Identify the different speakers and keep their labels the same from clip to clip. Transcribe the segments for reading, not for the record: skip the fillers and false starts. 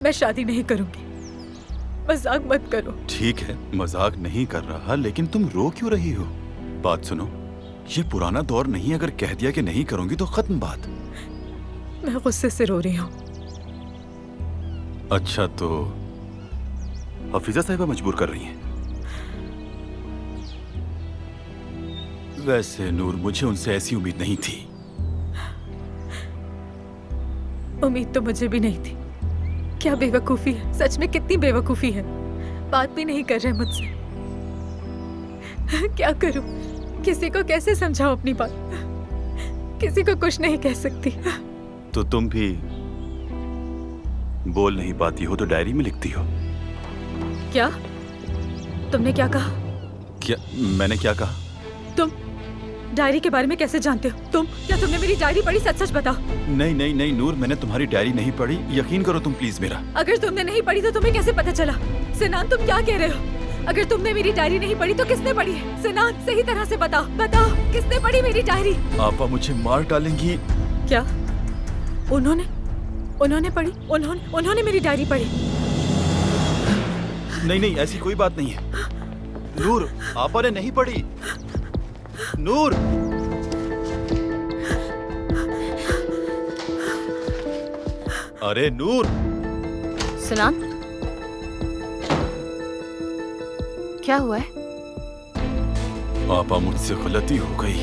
Speaker 1: मैं शादी नहीं करूंगी। मजाक मत करो।
Speaker 2: ठीक है, मजाक नहीं कर रहा, लेकिन तुम रो क्यों रही हो? बात सुनो, ये पुराना दौर नहीं। अगर कह दिया कि नहीं करूंगी तो खत्म बात।
Speaker 1: मैं गुस्से से रो रही हूँ।
Speaker 2: अच्छा, तो हफीजा साहिबा मजबूर कर रही हैं। वैसे नूर, मुझे उनसे ऐसी उम्मीद नहीं थी।
Speaker 1: उम्मीद तो मुझे भी नहीं थी। क्या बेवकूफी है, सच में कितनी बेवकूफी है। बात भी नहीं कर रहे मुझसे। क्या करूं? किसी को कैसे समझाऊं अपनी बात? किसी को कुछ नहीं कह सकती।
Speaker 2: तो तुम भी बोल नहीं पाती हो तो डायरी में लिखती हो।
Speaker 1: क्या? तुमने क्या कहा?
Speaker 2: क्या? मैंने क्या कहा?
Speaker 1: तुम डायरी के बारे में कैसे जानते हो? क्या तुमने मेरी डायरी पढ़ी? सच सच बताओ।
Speaker 2: नहीं नहीं नहीं नूर, मैंने तुम्हारी डायरी नहीं पढ़ी। यकीन करो तुम प्लीज मेरा।
Speaker 1: अगर तुमने नहीं पढ़ी तो तुम्हें कैसे पता चला? सिनान, तुम क्या कह रहे हो? अगर तुमने मेरी डायरी नहीं पढ़ी तो किसने पढ़ी है? सिनान, सही तरह से बताओ, बताओ किसने पढ़ी मेरी डायरी?
Speaker 2: आपा मुझे मार डालेंगी।
Speaker 1: क्या? उन्होंने पढ़ी? उन्होंने मेरी डायरी पढ़ी?
Speaker 2: नहीं नहीं, ऐसी कोई बात नहीं है नूर। आपा ने नहीं पढ़ी। नूर, अरे नूर।
Speaker 3: सिनान, क्या हुआ है?
Speaker 2: आपा, मुझसे गलती हो गई।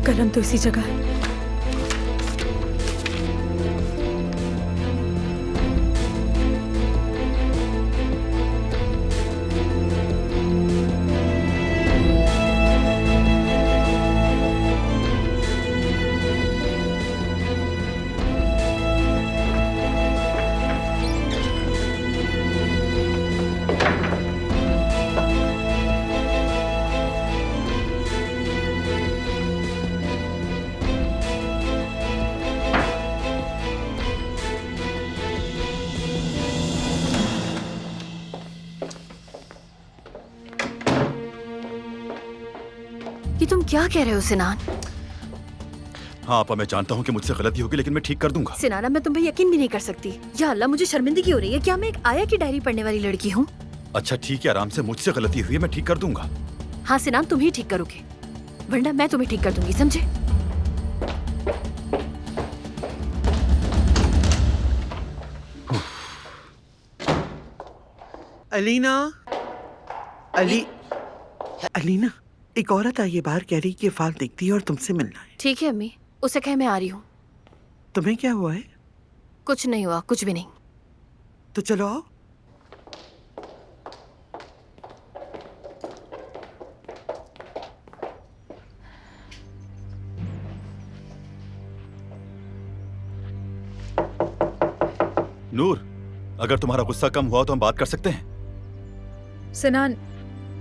Speaker 1: कलम तो इसी जगह है।
Speaker 3: ये तुम क्या कह रहे हो सिनान?
Speaker 2: हाँ आपा, मैं जानता हूँ कि मुझसे गलती होगी, लेकिन मैं ठीक कर दूंगा।
Speaker 3: सिनाना, मैं तुम पे यकीन भी नहीं कर सकती। या अल्लाह, मुझे शर्मिंदगी हो रही है। क्या मैं एक आया की डायरी पढ़ने वाली लड़की हूँ?
Speaker 2: अच्छा ठीक है, आराम से। मुझसे गलती हुई है, मैं ठीक कर दूंगा।
Speaker 3: हाँ सिनान, तुम ही ठीक करोगे, वरना मैं तुम्हें ठीक कर दूंगी, समझे?
Speaker 4: अलीना, अलीना, एक औरत आई है बाहर, कह रही कि फाल दिखती है और तुमसे मिलना है।
Speaker 3: ठीक है अम्मी, उसे कह मैं आ रही हूँ।
Speaker 4: तुम्हें क्या हुआ है?
Speaker 3: कुछ नहीं हुआ, कुछ भी नहीं।
Speaker 4: तो चलो आओ।
Speaker 2: नूर, अगर तुम्हारा गुस्सा कम हुआ तो हम बात कर सकते हैं।
Speaker 1: सिनान,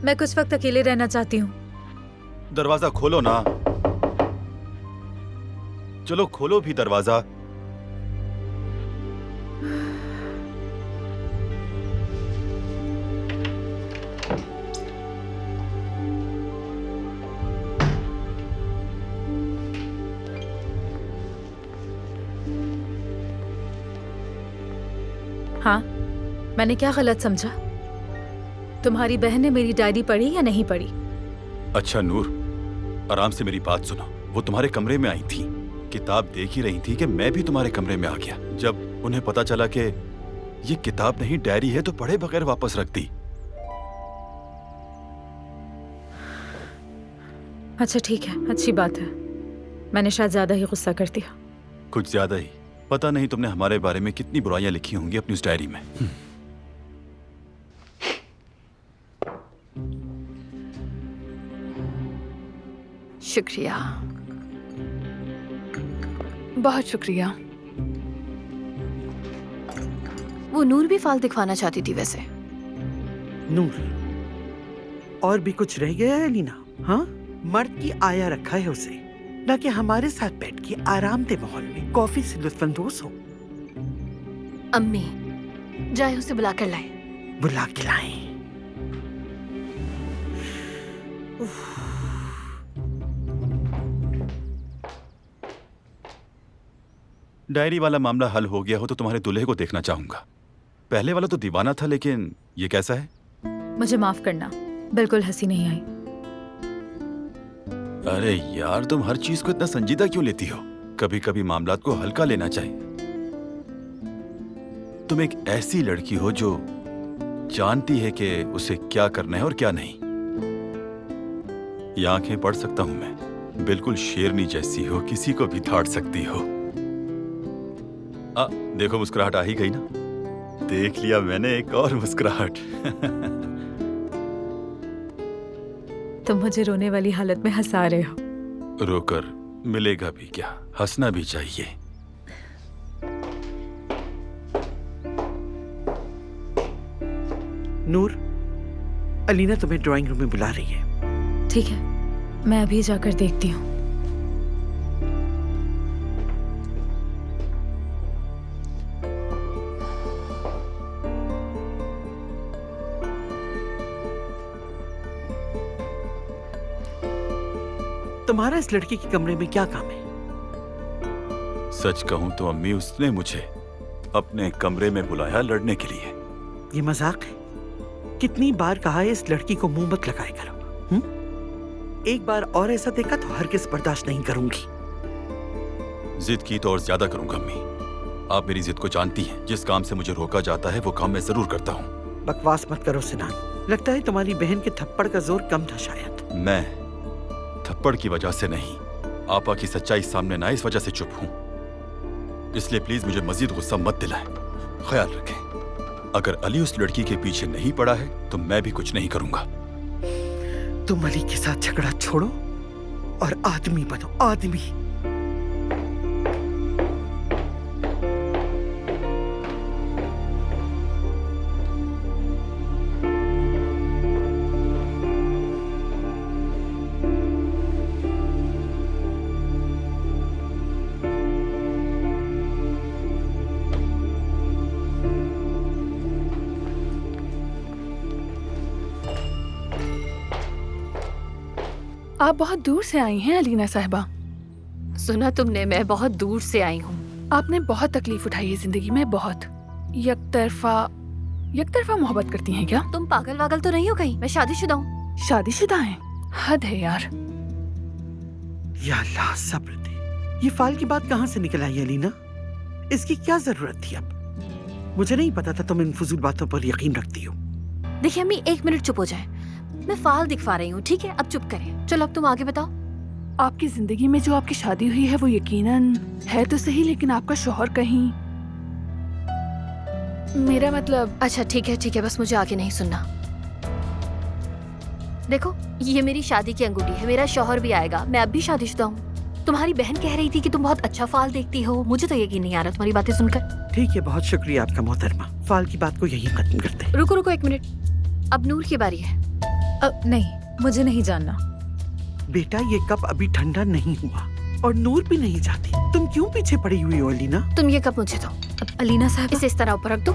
Speaker 1: मैं कुछ वक्त अकेले रहना चाहती हूँ।
Speaker 2: दरवाजा खोलो ना। चलो खोलो भी दरवाजा।
Speaker 1: हाँ, मैंने क्या गलत समझा? तुम्हारी बहन ने मेरी डायरी पढ़ी या नहीं पढ़ी?
Speaker 2: अच्छा नूर, आराम से मेरी बात सुनो। वो तुम्हारे कमरे में आई थी, किताब देख ही रही थी कि मैं भी तुम्हारे कमरे में आ गया। जब उन्हें पता चला कि ये किताब नहीं डायरी है तो पढ़े बगैर वापस रख दी।
Speaker 1: अच्छा ठीक है, अच्छी बात है। मैंने शायद ज्यादा ही गुस्सा कर दिया।
Speaker 2: कुछ ज्यादा ही। पता नहीं तुमने हमारे बारे में कितनी बुराइयां लिखी होंगी अपनी उस डायरी में।
Speaker 3: शुक्रिया, बहुत शुक्रिया। वो नूर भी फाल दिखवाना चाहती थी वैसे।
Speaker 4: नूर, और भी कुछ रह गया है अलीना? हाँ, मर्द की आया रखा है उसे, ना कि हमारे साथ बैठ के आरामदेह माहौल में कॉफी से लुत्फानंदोज हो।
Speaker 3: अम्मी, जाए उसे बुला कर लाए।
Speaker 4: बुला के लाएं।
Speaker 2: डायरी वाला मामला हल हो गया हो तो तुम्हारे दूल्हे को देखना चाहूंगा। पहले वाला तो दीवाना था, लेकिन ये कैसा है?
Speaker 1: मुझे माफ करना, बिल्कुल हंसी नहीं आई।
Speaker 2: अरे यार, तुम हर चीज को इतना संजीदा क्यों लेती हो? कभी कभी मामलात को हल्का लेना चाहिए। तुम एक ऐसी लड़की हो जो जानती है कि उसे क्या करना है और क्या नहीं। ये आंखें पढ़ सकता हूं मैं। बिल्कुल शेरनी जैसी हो, किसी को भी धाड़ सकती हो। देखो, मुस्कुराहट आ ही गई ना। देख लिया मैंने एक और मुस्कुराहट।
Speaker 1: तुम मुझे रोने वाली हालत में हंसा रहे हो।
Speaker 2: रोकर मिलेगा भी क्या? हंसना भी चाहिए।
Speaker 4: नूर, अलीना तुम्हें ड्राइंग रूम में बुला रही है।
Speaker 1: ठीक है, मैं अभी जाकर देखती हूँ।
Speaker 4: तुम्हारा इस लड़की के कमरे में क्या काम है?
Speaker 2: सच कहूं तो अम्मी, उसने मुझे अपने कमरे में बुलाया लड़ने के लिए।
Speaker 4: ये मजाक है? कितनी बार कहा है इस लड़की को मुंह मत लगाया करो। एक बार और ऐसा देखा तो हरगिज़ बर्दाश्त नहीं करूंगी।
Speaker 2: जिद की तो और ज्यादा करूंगा अम्मी। आप मेरी जिद को जानती हैं। जिस काम से मुझे रोका जाता है वो काम मैं जरूर करता हूँ।
Speaker 4: बकवास मत करो सिनान। लगता है तुम्हारी बहन के थप्पड़ का जोर कम था शायद।
Speaker 2: मैं थप्पड़ की वजह से नहीं, आपा की सच्चाई सामने ना इस वजह से चुप हूं। इसलिए प्लीज मुझे मजीद गुस्सा मत दिलाएं। ख्याल रखें, अगर अली उस लड़की के पीछे नहीं पड़ा है तो मैं भी कुछ नहीं करूंगा।
Speaker 4: तुम अली के साथ झगड़ा छोड़ो और आदमी बनो, आदमी।
Speaker 5: आप बहुत दूर से आई हैं अलीना साहिबा।
Speaker 3: सुना तुमने, मैं बहुत दूर से आई हूँ।
Speaker 5: आपने बहुत तकलीफ उठाई है जिंदगी में, बहुत। यकतरफा मोहब्बत करती हैं क्या?
Speaker 3: तुम पागल वागल तो नहीं हो कहीं? मैं शादीशुदा हूँ।
Speaker 5: शादीशुदा हैं? हद है यार।
Speaker 4: या अल्लाह, सब्र दे। ये फाल की बात कहाँ से निकल आई अलीना? इसकी क्या जरूरत थी अब? मुझे नहीं पता था तुम इन फजूल बातों पर यकीन रखती हो।
Speaker 3: देखिए अम्मी, 1 मिनट चुप हो जाए। मैं फाल दिखवा रही हूँ, ठीक है? अब चुप करें। चलो अब तुम आगे बताओ।
Speaker 5: आपकी जिंदगी में जो आपकी शादी हुई है वो यकीनन है तो सही, लेकिन आपका शौहर कहीं, मेरा मतलब।
Speaker 3: अच्छा ठीक है, बस मुझे आगे नहीं सुनना। देखो, ये मेरी शादी की अंगूठी है। मेरा शौहर भी आएगा। मैं अब भी शादीशुदा हूँ। तुम्हारी बहन कह रही थी कि तुम बहुत अच्छा फाल देखती हो। मुझे तो यकीन नहीं आ रहा तुम्हारी बातें सुनकर।
Speaker 4: ठीक है, बहुत शुक्रिया आपका मोहतरमा। फाल की बात को यहीं खत्म करते हैं।
Speaker 3: रुको 1 मिनट। अब नूर की बारी है।
Speaker 1: नहीं, मुझे नहीं जानना।
Speaker 4: बेटा, ये कप अभी ठंडा नहीं हुआ और नूर भी नहीं जाती। तुम क्यों पीछे पड़ी हुई हो अलीना?
Speaker 3: तुम ये कप मुझे दो।
Speaker 1: अब अलीना साहब,
Speaker 3: इसे इस तरह ऊपर रख दो।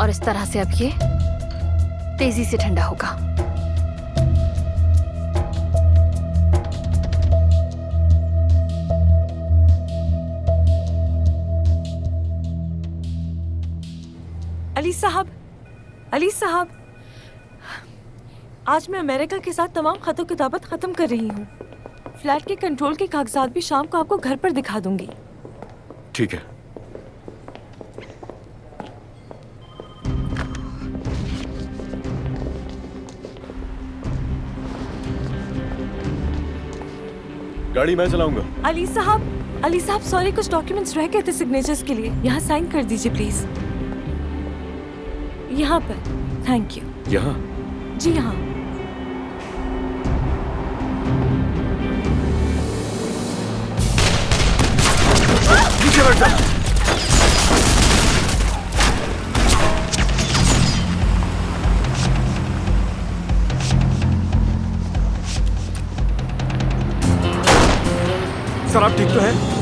Speaker 3: और इस तरह से अब ये तेजी से ठंडा होगा।
Speaker 6: अली साहब, आज मैं अमेरिका के साथ तमाम खतो किताबत ख़त्म कर रही हूँ। फ्लैट के कंट्रोल के कागजात भी शाम को आपको घर पर दिखा दूंगी।
Speaker 2: ठीक है। गाड़ी मैं चलाऊंगा।
Speaker 6: अली साहब सॉरी, कुछ डॉक्यूमेंट्स रह गए थे सिग्नेचर्स के लिए। यहाँ साइन कर दीजिए प्लीज। यहाँ पर। Thank you.
Speaker 2: यहाँ?
Speaker 6: जी हाँ।
Speaker 2: नीचे बैठ जा। सर, आप ठीक तो है?